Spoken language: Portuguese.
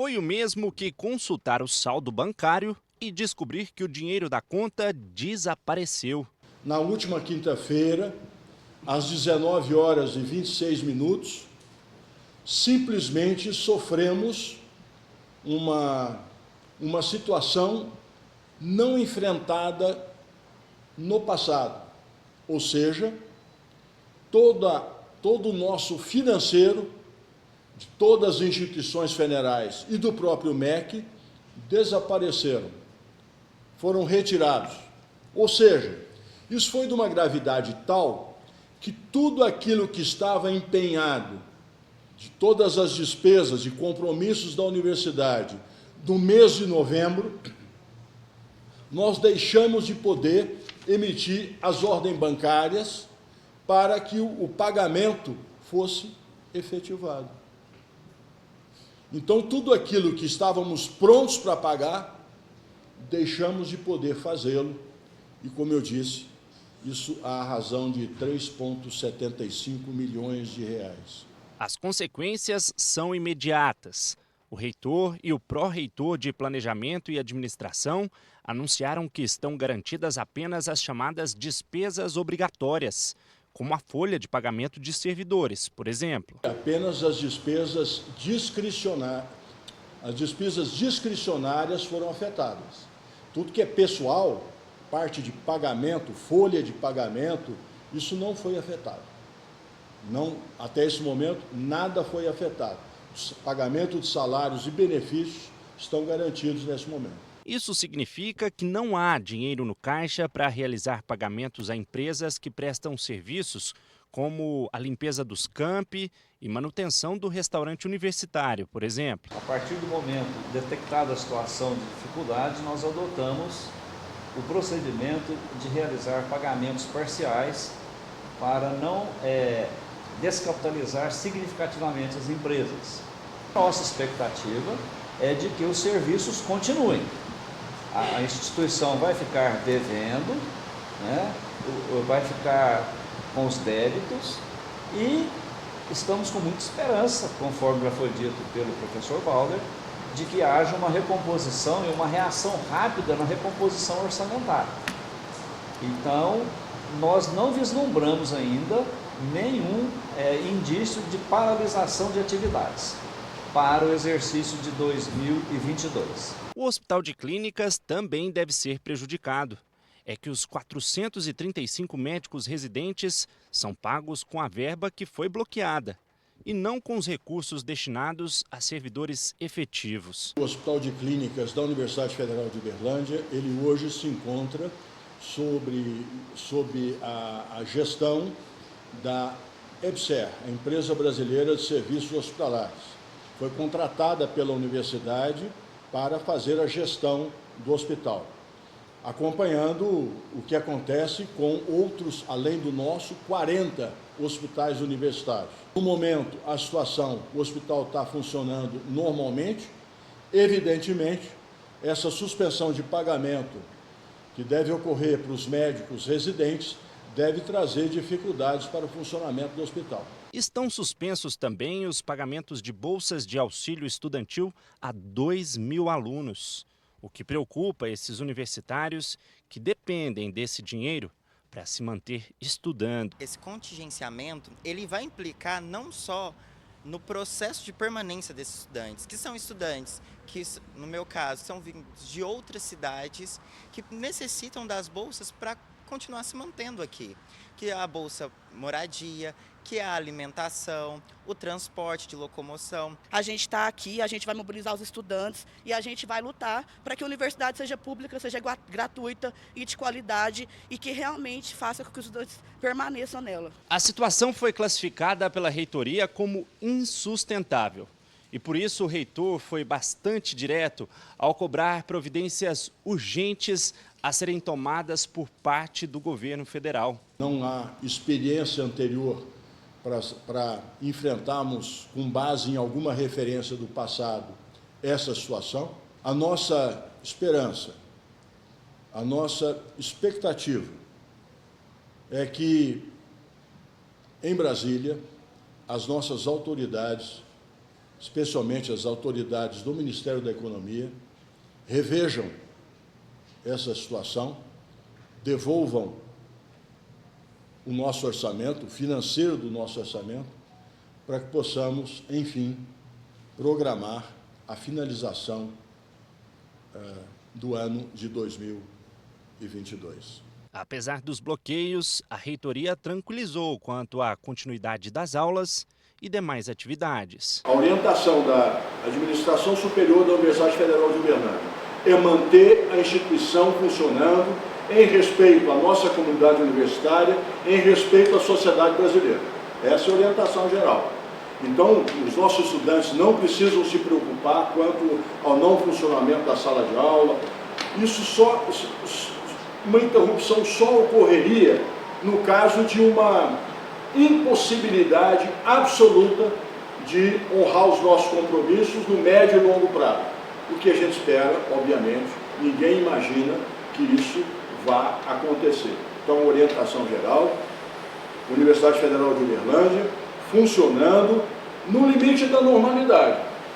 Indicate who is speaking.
Speaker 1: foi o mesmo que consultar o saldo bancário e descobrir que o dinheiro da conta desapareceu.
Speaker 2: Na última quinta-feira, às 19 horas e 26 minutos, simplesmente sofremos uma situação não enfrentada no passado. Ou seja, todo o nosso financeiro, de todas as instituições federais e do próprio MEC, desapareceram, foram retirados. Ou seja, isso foi de uma gravidade tal que tudo aquilo que estava empenhado, de todas as despesas e compromissos da universidade, do mês de novembro, nós deixamos de poder emitir as ordens bancárias para que o pagamento fosse efetivado. Então, tudo aquilo que estávamos prontos para pagar, deixamos de poder fazê-lo. E, como eu disse, isso à razão de 3,75 milhões de reais.
Speaker 1: As consequências são imediatas. O reitor e o pró-reitor de Planejamento e Administração anunciaram que estão garantidas apenas as chamadas despesas obrigatórias, como a folha de pagamento de servidores, por exemplo.
Speaker 2: Apenas as despesas discricionárias foram afetadas. Tudo que é pessoal, parte de pagamento, folha de pagamento, isso não foi afetado. Não, até esse momento, nada foi afetado. O pagamento de salários e benefícios estão garantidos nesse momento.
Speaker 1: Isso significa que não há dinheiro no caixa para realizar pagamentos a empresas que prestam serviços como a limpeza dos campi e manutenção do restaurante universitário, por exemplo.
Speaker 3: A partir do momento detectada a situação de dificuldade, nós adotamos o procedimento de realizar pagamentos parciais para não descapitalizar significativamente as empresas. Nossa expectativa é de que os serviços continuem. A instituição vai ficar devendo, né? Vai ficar com os débitos e estamos com muita esperança, conforme já foi dito pelo professor Balder, de que haja uma recomposição e uma reação rápida na recomposição orçamentária. Então, nós não vislumbramos ainda nenhum indício de paralisação de atividades para o exercício de 2022.
Speaker 1: O Hospital de Clínicas também deve ser prejudicado. É que os 435 médicos residentes são pagos com a verba que foi bloqueada e não com os recursos destinados a servidores efetivos.
Speaker 2: O Hospital de Clínicas da Universidade Federal de Uberlândia, ele hoje se encontra sob a gestão da EBSER, a Empresa Brasileira de Serviços Hospitalares. Foi contratada pela universidade para fazer a gestão do hospital, acompanhando o que acontece com outros, além do nosso, 40 hospitais universitários. No momento, a situação, o hospital está funcionando normalmente. Evidentemente, essa suspensão de pagamento que deve ocorrer para os médicos residentes deve trazer dificuldades para o funcionamento do hospital.
Speaker 1: Estão suspensos também os pagamentos de bolsas de auxílio estudantil a 2.000 alunos, o que preocupa esses universitários que dependem desse dinheiro para se manter estudando.
Speaker 4: Esse contingenciamento, ele vai implicar não só no processo de permanência desses estudantes, que são estudantes que, no meu caso, são vindos de outras cidades que necessitam das bolsas para continuar se mantendo aqui, que é a bolsa moradia, que é a alimentação, o transporte de locomoção.
Speaker 5: A gente está aqui, a gente vai mobilizar os estudantes e a gente vai lutar para que a universidade seja pública, seja gratuita e de qualidade e que realmente faça com que os estudantes permaneçam nela.
Speaker 1: A situação foi classificada pela reitoria como insustentável. E por isso o reitor foi bastante direto ao cobrar providências urgentes a serem tomadas por parte do governo federal.
Speaker 2: Não há experiência anterior para enfrentarmos, com base em alguma referência do passado, essa situação. A nossa esperança, a nossa expectativa é que, em Brasília, as nossas autoridades especialmente as autoridades do Ministério da Economia, revejam essa situação, devolvam o nosso orçamento, o financeiro do nosso orçamento, para que possamos, enfim, programar a finalização do ano de 2022.
Speaker 1: Apesar dos bloqueios, a reitoria tranquilizou quanto à continuidade das aulas e demais atividades.
Speaker 2: A orientação da Administração Superior da Universidade Federal de Uberlândia é manter a instituição funcionando em respeito à nossa comunidade universitária, em respeito à sociedade brasileira. Essa é a orientação geral. Então, os nossos estudantes não precisam se preocupar quanto ao não funcionamento da sala de aula. Uma interrupção só ocorreria no caso de uma impossibilidade absoluta de honrar os nossos compromissos no médio e longo prazo. O que a gente espera, obviamente, ninguém imagina que isso vá acontecer. Então, orientação geral, Universidade Federal de Uberlândia, funcionando no limite da normalidade.